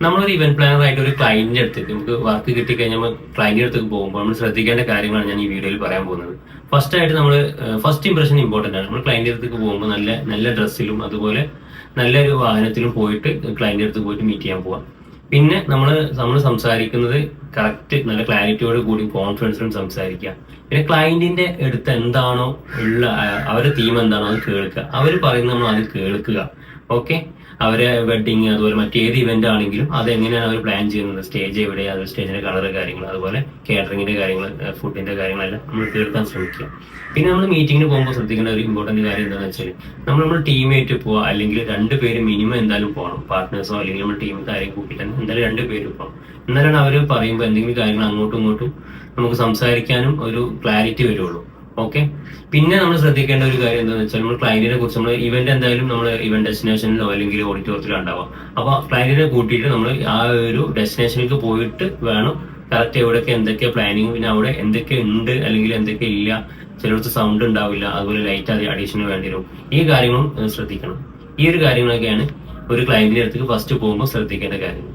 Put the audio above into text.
നമ്മളൊരു event planar ആയിട്ട് ഒരു ക്ലയന്റിന്റെ അടുത്തേക്ക് നമുക്ക് വർക്ക് കിട്ടിക്കഴിഞ്ഞാൽ നമ്മൾ ക്ലയന്റിന്റെ അടുത്തേക്ക് പോകുമ്പോൾ നമ്മൾ ശ്രദ്ധിക്കേണ്ട കാര്യങ്ങളാണ് ഞാൻ ഈ വീഡിയോയിൽ പറയാൻ പോകുന്നത്. ഫസ്റ്റ് ആയിട്ട് നമ്മൾ ഫസ്റ്റ് ഇംപ്രഷൻ ഇമ്പോർട്ടന്റ് ആണ്. നമ്മൾ ക്ലയന്റിന്റെ അടുത്തേക്ക് പോകുമ്പോൾ നല്ല നല്ല ഡ്രസ്സിലും അതുപോലെ നല്ലൊരു വാഹനത്തിലും പോയിട്ട് ക്ലയന്റിന്റെ അടുത്ത് പോയിട്ട് മീറ്റ് ചെയ്യാൻ പോവാം. പിന്നെ നമ്മൾ സംസാരിക്കുന്നത് കറക്റ്റ് നല്ല ക്ലാരിറ്റിയോട് കൂടി കോൺഫിഡൻസിലും സംസാരിക്കുക. പിന്നെ ക്ലയന്റിന്റെ അടുത്ത് എന്താണോ ഉള്ള അവരുടെ തീം എന്താണോ അത് കേൾക്കുക. അവർ പറയുന്നത് നമ്മൾ അത് കേൾക്കുക. ഓക്കെ, അവരെ വെഡിങ് അതുപോലെ മറ്റേത് ഇവന്റ് ആണെങ്കിലും അതെങ്ങനെയാണ് അവർ പ്ലാൻ ചെയ്യുന്നത്, സ്റ്റേജ് എവിടെ, അത് സ്റ്റേജിന്റെ കളറ് കാര്യങ്ങൾ, അതുപോലെ കേറ്ററിംഗിന്റെ കാര്യങ്ങൾ, ഫുഡിന്റെ കാര്യങ്ങളെല്ലാം നമ്മൾ കേൾക്കാൻ ശ്രമിക്കുക. പിന്നെ നമ്മൾ മീറ്റിങ്ങിന് പോകുമ്പോൾ ശ്രദ്ധിക്കേണ്ട ഒരു ഇമ്പോർട്ടന്റ് കാര്യം എന്താണെന്ന് വെച്ചാൽ നമ്മൾ ടീമേറ്റ് പോവുക, അല്ലെങ്കിൽ 2 പേര് മിനിമം എന്തായാലും പോകണം. പാർട്ട്നേഴ്സോ അല്ലെങ്കിൽ നമ്മൾ ടീമിൽ ആരെയും കൂട്ടിയിട്ട് എന്തായാലും 2 പേര് പോകണം. എന്നാലാണ് അവർ പറയുമ്പോൾ എന്തെങ്കിലും കാര്യങ്ങൾ അങ്ങോട്ടും ഇങ്ങോട്ടും നമുക്ക് സംസാരിക്കാനും ഒരു ക്ലാരിറ്റി വരുള്ളൂ. ഓക്കെ, പിന്നെ നമ്മൾ ശ്രദ്ധിക്കേണ്ട ഒരു കാര്യം എന്താണെന്ന് വെച്ചാൽ നമ്മൾ ക്ലയന്റിനെ കുറിച്ച് നമ്മൾ ഇവന്റ് എന്തായാലും നമ്മൾ ഇവന്റ് ഡെസ്റ്റിനേഷനിലോ അല്ലെങ്കിൽ ഓഡിറ്റോറിയത്തിലോ ഉണ്ടാവാം. അപ്പൊ ക്ലയന്റിനെ കൂട്ടിയിട്ട് നമ്മൾ ആ ഒരു ഡെസ്റ്റിനേഷനിലേക്ക് പോയിട്ട് വേണം കറക്റ്റ് എവിടെയൊക്കെ എന്തൊക്കെ പ്ലാനിങ്, പിന്നെ അവിടെ എന്തൊക്കെ ഉണ്ട് അല്ലെങ്കിൽ എന്തൊക്കെ ഇല്ല, ചിലടത്ത് സൗണ്ട് ഉണ്ടാവില്ല, അതുപോലെ ലൈറ്റ് അഡീഷന് വേണ്ടി വരും. ഈ കാര്യങ്ങളും ശ്രദ്ധിക്കണം. ഈ ഒരു കാര്യങ്ങളൊക്കെയാണ് ഒരു ക്ലയന്റിന്റെ അടുത്തേക്ക് ഫസ്റ്റ് പോകുമ്പോൾ ശ്രദ്ധിക്കേണ്ട കാര്യങ്ങൾ.